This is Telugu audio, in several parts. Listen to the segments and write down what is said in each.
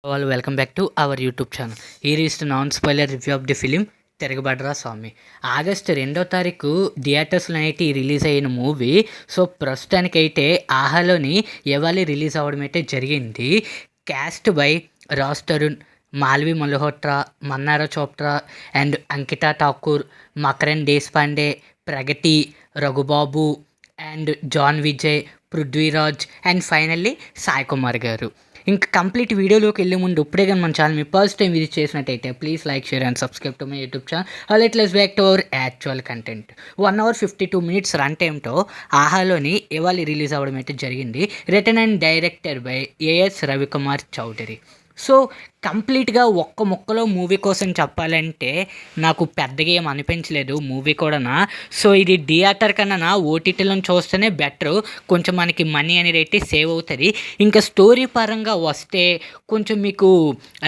All welcome back to our YouTube channel. Here is the non-spoiler review of the film Tiragabadara Swami. August 2వ తారీఖు థియేటర్స్లో అయితే రిలీజ్ అయిన మూవీ. సో ప్రస్తుతానికైతే ఆహాలోని ఇవాళ రిలీజ్ అవ్వడం అయితే జరిగింది. Cast by Raj Tarun, Malvi Malhotra, Mannara Chopra and Ankita Thakur, Makarand Deshpande, Pragathi, Raghubabu and John Vijay, Prithviraj and finally Sai Kumar garu. ఇంకా కంప్లీట్ వీడియోలోకి వెళ్ళే ముందు ఇప్పుడే కానీ మన ఛానల్ మీ ఫస్ట్ టైం విజిట్ చేసినట్టయితే please like, share and subscribe to my YouTube channel. Let's back to our actual content. 1 hour 52 minutes run టైంతో ఆహాలోని ఇవాళ రిలీజ్ అవ్వడం అయితే జరిగింది. Return and director by A S Ravikumar Chowdary. So కంప్లీట్గా ఒక్క ముక్కలో మూవీ కోసం చెప్పాలంటే నాకు పెద్దగా ఏం అనిపించలేదు మూవీ కూడా. సో ఇది థియేటర్ కన్నా ఓటీటీలో చూస్తేనే బెటరు. కొంచెం మనకి మనీ అనేది అయితే సేవ్ అవుతుంది. ఇంకా స్టోరీ పరంగా వస్తే కొంచెం మీకు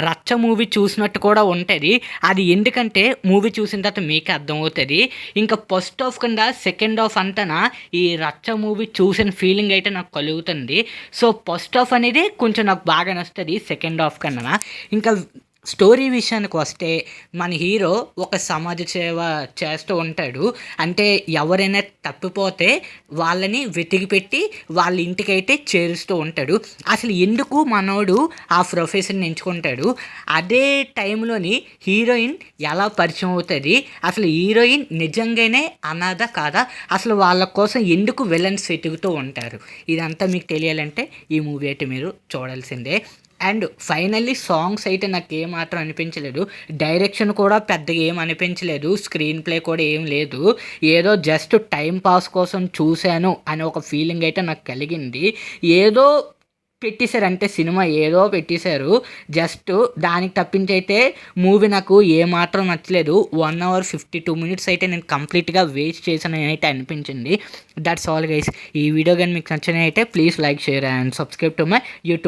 రచ్చ మూవీ చూసినట్టు కూడా ఉంటుంది. అది ఎందుకంటే మూవీ చూసిన తర్వాత మీకే అర్థమవుతుంది. ఇంకా ఫస్ట్ హాఫ్ కన్నా సెకండ్ హాఫ్ అంతా ఈ రచ్చ మూవీ చూసిన ఫీలింగ్ అయితే నాకు కలుగుతుంది. సో ఫస్ట్ హాఫ్ అనేది కొంచెం నాకు బాగా నచ్చుతుంది సెకండ్ హాఫ్ కన్నా. ఇంకా స్టోరీ విషయానికి వస్తే మన హీరో ఒక సమాజ సేవ చేస్తూ ఉంటాడు. అంటే ఎవరైనా తప్పిపోతే వాళ్ళని వెతికి పెట్టి వాళ్ళ ఇంటికైతే చేరుస్తూ ఉంటాడు. అసలు ఎందుకు మనోడు ఆ ప్రొఫెషన్ ఎంచుకుంటాడు, అదే టైంలోని హీరోయిన్ ఎలా పరిచయం అవుతుంది, అసలు హీరోయిన్ నిజంగానే అనాథ కాదా, అసలు వాళ్ళ కోసం ఎందుకు విలన్స్ వెతుకుతూ ఉంటారు, ఇదంతా మీకు తెలియాలంటే ఈ మూవీ అయితే మీరు చూడాల్సిందే. అండ్ ఫైనల్లీ సాంగ్స్ అయితే నాకు ఏమాత్రం అనిపించలేదు. డైరెక్షన్ కూడా పెద్దగా ఏం అనిపించలేదు. స్క్రీన్ ప్లే కూడా ఏం లేదు. ఏదో జస్ట్ టైం పాస్ కోసం చూశాను అనే ఒక ఫీలింగ్ అయితే నాకు కలిగింది. ఏదో పెట్టేశారు, అంటే సినిమా ఏదో పెట్టేశారు జస్ట్. దానికి తప్పించి అయితే మూవీ నాకు ఏమాత్రం నచ్చలేదు. 1 hour 52 minutes అయితే నేను కంప్లీట్గా వేస్ట్ చేశాను అయితే అనిపించింది. That's all guys. ఈ వీడియో కానీ మీకు నచ్చినవి అయితే please like, share and subscribe to my YouTube.